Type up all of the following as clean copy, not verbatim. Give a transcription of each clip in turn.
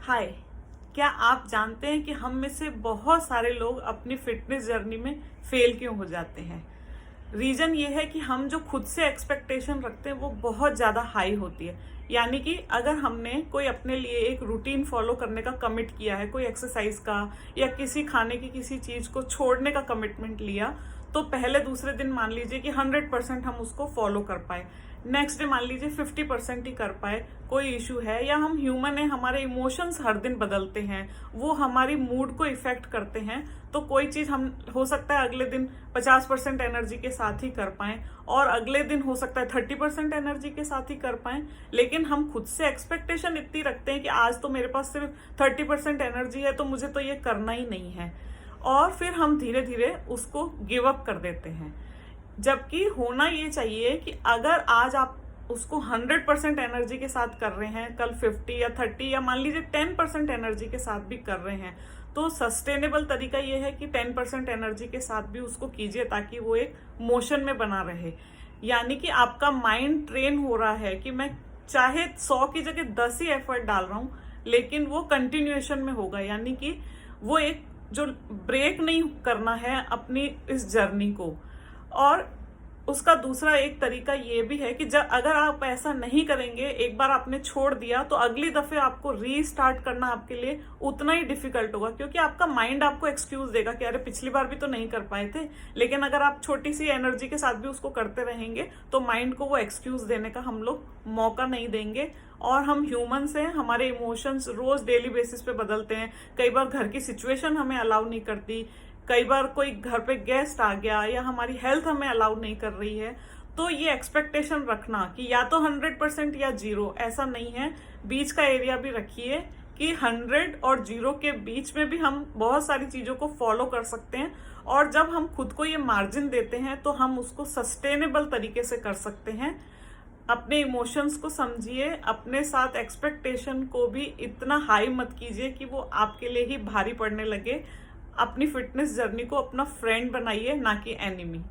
हाय। क्या आप जानते हैं कि हम में से बहुत सारे लोग अपनी फिटनेस जर्नी में फेल क्यों हो जाते हैं? रीजन ये है कि हम जो खुद से एक्सपेक्टेशन रखते हैं वो बहुत ज़्यादा हाई होती है। यानी कि अगर हमने कोई अपने लिए एक रूटीन फॉलो करने का कमिट किया है, कोई एक्सरसाइज का या किसी खाने की किसी चीज़ को छोड़ने का कमिटमेंट लिया, तो पहले दूसरे दिन मान लीजिए कि 100% हम उसको फॉलो कर पाए, नेक्स्ट डे मान लीजिए 50% ही कर पाए, कोई इशू है। या हम ह्यूमन है, हमारे इमोशंस हर दिन बदलते हैं, वो हमारी मूड को इफेक्ट करते हैं। तो कोई चीज हम हो सकता है अगले दिन 50% एनर्जी के साथ ही कर पाए और अगले दिन हो सकता है 30% एनर्जी के साथ ही कर पाए, लेकिन हम खुद से एक्सपेक्टेशन इतनी रखते हैं कि आज तो मेरे पास सिर्फ 30% एनर्जी है तो मुझे तो ये करना ही नहीं है, और फिर हम धीरे धीरे उसको गिव अप कर देते हैं। जबकि होना ये चाहिए कि अगर आज आप उसको 100% एनर्जी के साथ कर रहे हैं, कल 50 या 30 या मान लीजिए 10% एनर्जी के साथ भी कर रहे हैं, तो सस्टेनेबल तरीका ये है कि 10% एनर्जी के साथ भी उसको कीजिए ताकि वो एक मोशन में बना रहे। यानी कि आपका माइंड ट्रेन हो रहा है कि मैं चाहे 100 की जगह 10 ही एफर्ट डाल रहा हूं, लेकिन वो कंटिन्यूएशन में होगा। यानी कि वो एक जो ब्रेक नहीं करना है अपनी इस जर्नी को। और उसका दूसरा एक तरीका ये भी है कि जब अगर आप ऐसा नहीं करेंगे, एक बार आपने छोड़ दिया, तो अगली दफे आपको रीस्टार्ट करना आपके लिए उतना ही डिफिकल्ट होगा, क्योंकि आपका माइंड आपको एक्सक्यूज देगा कि अरे पिछली बार भी तो नहीं कर पाए थे। लेकिन अगर आप छोटी सी एनर्जी के साथ भी उसको करते रहेंगे तो माइंड को वो एक्सक्यूज देने का हम लोग मौका नहीं देंगे। और हम ह्यूमंस हैं, हमारे इमोशंस रोज डेली बेसिस पे बदलते हैं। कई बार घर की सिचुएशन हमें अलाउ नहीं करती, कई बार कोई घर पे गेस्ट आ गया, या हमारी हेल्थ हमें अलाउ नहीं कर रही है। तो ये एक्सपेक्टेशन रखना कि या तो 100% या 0, ऐसा नहीं है। बीच का एरिया भी रखिए कि 100 और 0 के बीच में भी हम बहुत सारी चीजों को फॉलो कर सकते हैं। और जब हम खुद को ये मार्जिन देते हैं तो हम उसको सस्टेनेबल तरीके से कर सकते हैं। अपने इमोशंस को समझिए, अपने साथ एक्सपेक्टेशन को भी इतना हाई मत कीजिए कि वो आपके लिए ही भारी पड़ने लगे। अपनी फिटनेस जर्नी को अपना फ्रेंड बनाइए, ना कि एनिमी।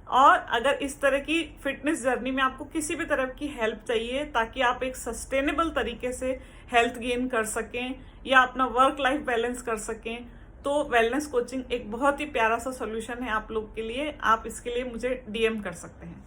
और अगर इस तरह की फिटनेस जर्नी में आपको किसी भी तरह की हेल्प चाहिए ताकि आप एक सस्टेनेबल तरीके से हेल्थ गेन कर सकें या अपना वर्क लाइफ बैलेंस कर सकें, तो वेलनेस कोचिंग एक बहुत ही प्यारा सा सॉल्यूशन है आप लोग के लिए। आप इसके लिए मुझे डीएम कर सकते हैं।